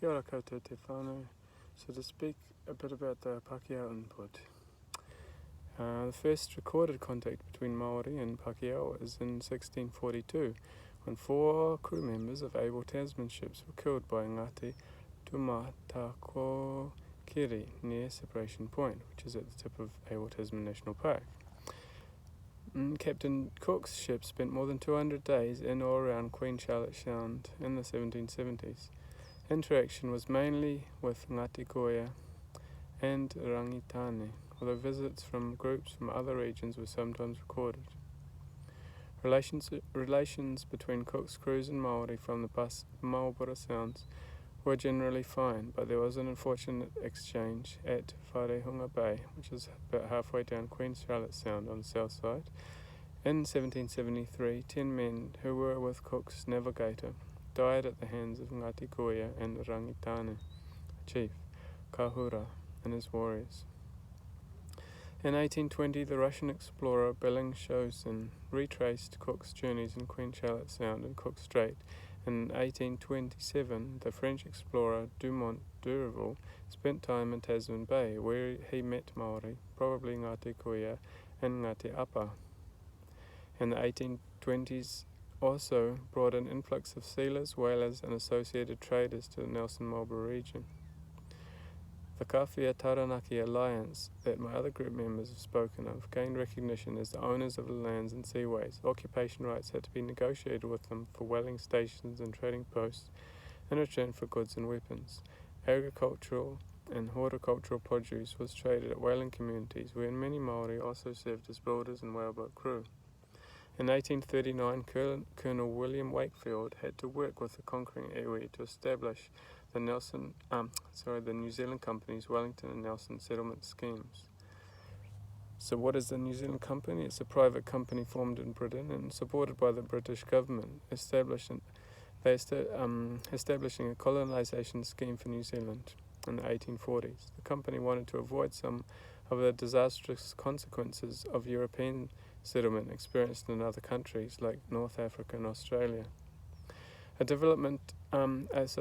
Kia ora koutou te whānau. So to speak a bit about the Pakeha input. The first recorded contact between Māori and Pakeha was in 1642, when 4 crew members of able Tasman ships were killed by Ngāti Tumatakokiri near Separation Point, which is at the tip of able Tasman National Park. Captain Cook's ship spent more than 200 days in or around Queen Charlotte Sound in the 1770s. Interaction was mainly with Ngāti Goya and Rangitane, although visits from groups from other regions were sometimes recorded. Relations between Cook's crews and Māori from the Marlborough Sounds were generally fine, but there was an unfortunate exchange at Wharehunga Bay, which is about halfway down Queen Charlotte Sound on the south side. In 1773, 10 men who were with Cook's navigator died at the hands of Ngāti Goya and Rangitane, chief, Kahura, and his warriors. In 1820, the Russian explorer Bellingshausen retraced Cook's journeys in Queen Charlotte Sound and Cook Strait. In 1827, the French explorer Dumont d'Urville spent time in Tasman Bay, where he met Māori, probably Ngāti Goya and Ngāti Apa. In the 1820s, also brought an influx of sealers, whalers and associated traders to the Nelson-Marlborough region. The Kawhia Taranaki Alliance that my other group members have spoken of gained recognition as the owners of the lands and seaways. Occupation rights had to be negotiated with them for whaling stations and trading posts in return for goods and weapons. Agricultural and horticultural produce was traded at whaling communities, where many Māori also served as builders and whaleboat crew. In 1839, Colonel William Wakefield had to work with the conquering iwi to establish the New Zealand Company's Wellington and Nelson settlement schemes. So what is the New Zealand Company? It's a private company formed in Britain and supported by the British government, establishing a colonisation scheme for New Zealand in the 1840s. The company wanted to avoid some of the disastrous consequences of European settlement experienced in other countries like North Africa and Australia. So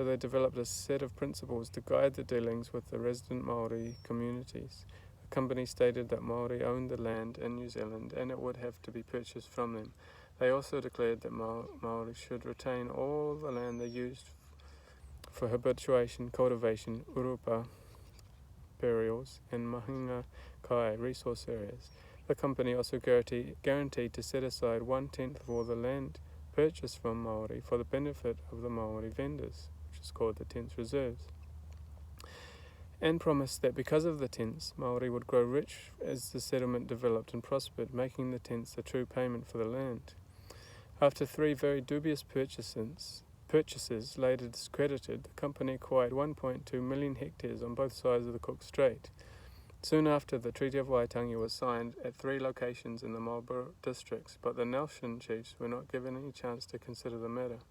they developed a set of principles to guide the dealings with the resident Māori communities. The company stated that Māori owned the land in New Zealand and it would have to be purchased from them. They also declared that Māori should retain all the land they used for habituation, cultivation, urupa, burials, and mahinga kai resource areas. The company also guaranteed to set aside 1/10 of all the land purchased from Māori for the benefit of the Māori vendors, which is called the Tenth Reserves, and promised that because of the tenths, Māori would grow rich as the settlement developed and prospered, making the tenths the true payment for the land. After 3 very dubious purchases later discredited, the company acquired 1.2 million hectares on both sides of the Cook Strait. Soon after, the Treaty of Waitangi was signed at 3 locations in the Marlborough districts, but the Nelson chiefs were not given any chance to consider the matter.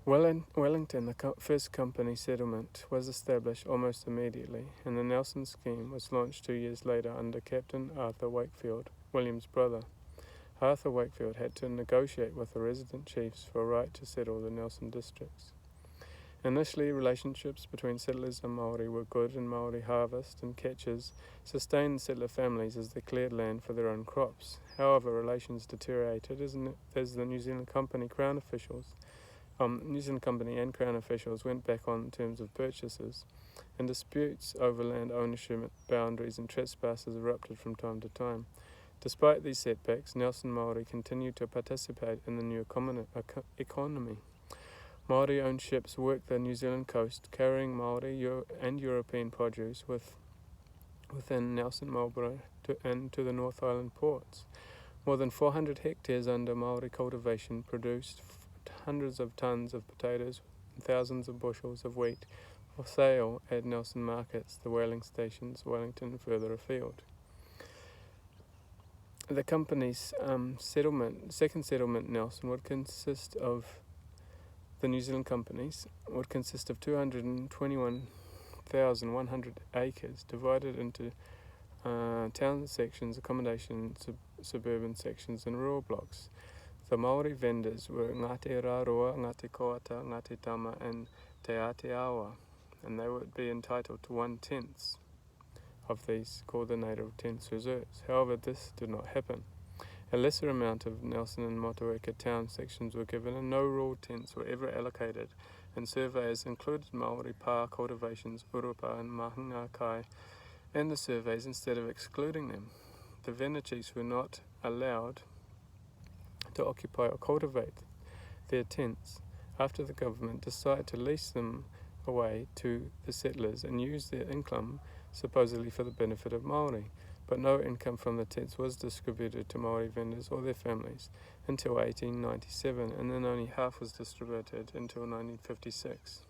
Wellington, the first company settlement, was established almost immediately, and the Nelson scheme was launched 2 years later under Captain Arthur Wakefield, William's brother. Arthur Wakefield had to negotiate with the resident chiefs for a right to settle the Nelson districts. Initially, relationships between settlers and Māori were good, and Māori harvest and catches sustained settler families as they cleared land for their own crops. However, relations deteriorated as the New Zealand Company and Crown officials went back on terms of purchases, and disputes over land ownership boundaries and trespasses erupted from time to time. Despite these setbacks, Nelson Māori continued to participate in the new economy. Māori-owned ships worked the New Zealand coast, carrying Māori and European produce within Nelson Marlborough and to the North Island ports. More than 400 hectares under Māori cultivation produced hundreds of tons of potatoes and thousands of bushels of wheat for sale at Nelson markets, the whaling stations, Wellington and further afield. The company's second settlement, Nelson, would consist of the New Zealand Companies would consist of 221,100 acres divided into town sections, accommodation, suburban sections and rural blocks. The Maori vendors were Ngāti Rāroa, Ngāti Koata, Ngāti Tama, and Te Ateawa, and they would be entitled to 1/10 of these, called the Native Tenth Reserves. However, this did not happen. A lesser amount of Nelson and Motueka town sections were given, and no rule tenths were ever allocated, and surveys included Maori pā cultivations, urupa and mahinga kai, and the surveys instead of excluding them. The Vena chiefs were not allowed to occupy or cultivate their tents after the government decided to lease them away to the settlers and use their income supposedly for the benefit of Māori, but no income from the tents was distributed to Māori vendors or their families until 1897, and then only half was distributed until 1956.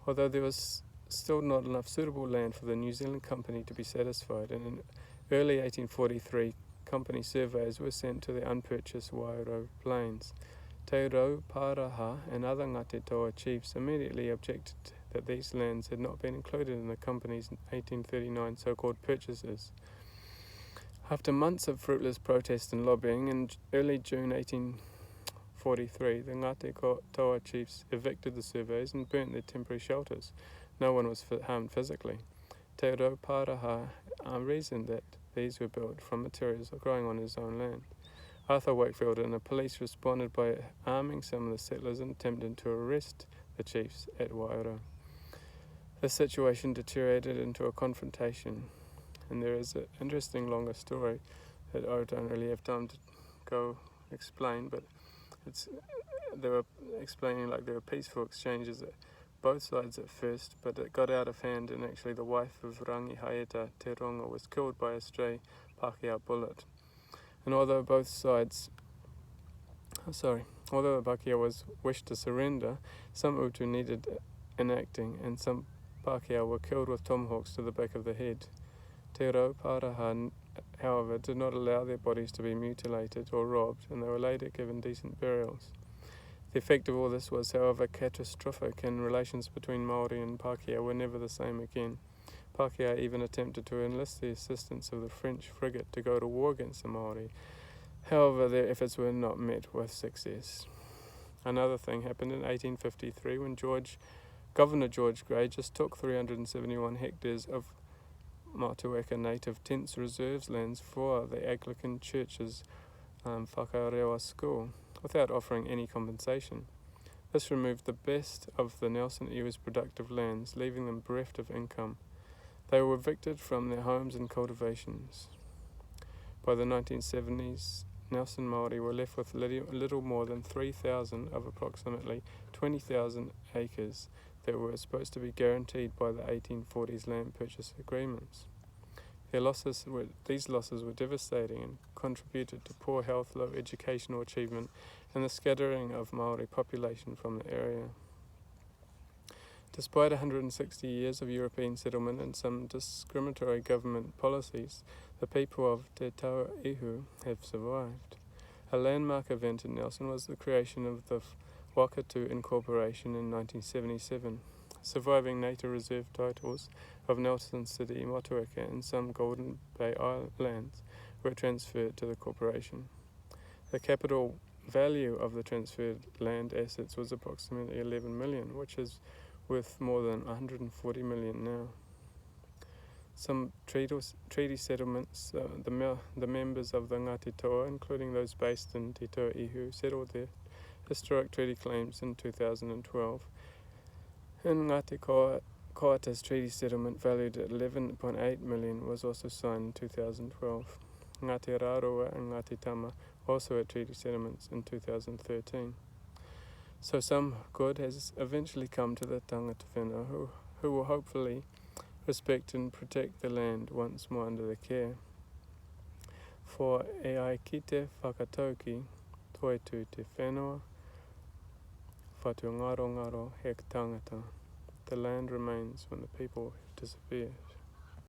Although there was still not enough suitable land for the New Zealand Company to be satisfied, and in early 1843 company surveys were sent to the unpurchased Wairau plains. Te Rau, Pāraha and other Ngāti Toa chiefs immediately objected that these lands had not been included in the company's 1839 so-called purchases. After months of fruitless protest and lobbying, in early June 1843, the Ngāti Toa chiefs evicted the surveys and burnt their temporary shelters. No one was harmed physically. Te Rau Pāraha reasoned that these were built from materials growing on his own land. Arthur Wakefield and the police responded by arming some of the settlers and attempting to arrest the chiefs at Wairau. The situation deteriorated into a confrontation, and there is an interesting longer story that I don't really have time to go explain, but they were explaining like there were peaceful exchanges at both sides at first, but it got out of hand, and actually the wife of Rangi Haeata, Te Ronga, was killed by a stray Pakeha bullet. And although the Pakeha wished to surrender, some Utu needed enacting, and some Pakeha were killed with tomahawks to the back of the head. Te Rau Pāraha, however, did not allow their bodies to be mutilated or robbed, and they were later given decent burials. The effect of all this was, however, catastrophic, and relations between Māori and Pakeha were never the same again. Pakeha even attempted to enlist the assistance of the French frigate to go to war against the Māori. However, their efforts were not met with success. Another thing happened in 1853 when Governor George Grey just took 371 hectares of Motueka native tenth reserves lands for the Anglican Church's whakarewa school without offering any compensation. This removed the best of the Nelson Ihu's productive lands, leaving them bereft of income. They were evicted from their homes and cultivations. By the 1970s, Nelson Māori were left with little more than 3,000 of approximately 20,000 acres that were supposed to be guaranteed by the 1840s land purchase agreements. These losses were devastating and contributed to poor health, low educational achievement, and the scattering of Māori population from the area. Despite 160 years of European settlement and some discriminatory government policies, the people of Te Tau Ihu have survived. A landmark event in Nelson was the creation of the Wakatu Incorporation in 1977. Surviving nature reserve titles of Nelson City, Motueka, and some Golden Bay Islands were transferred to the corporation. The capital value of the transferred land assets was approximately 11 million, which is worth more than 140 million now. Some treaty settlements, the members of the Ngāti Toa, including those based in Te Tau Ihu, settled their historic treaty claims in 2012. And Ngāti Koata's treaty settlement, valued at 11.8 million, was also signed in 2012. Ngāti Rāroa and Ngāti Tama also had treaty settlements in 2013. So some good has eventually come to the tangata whenua who will hopefully respect and protect the land once more under their care. For e ai ki te whakatauki, toi tu te whenua, whatu ngaro ngaro he tangata. The land remains when the people disappear.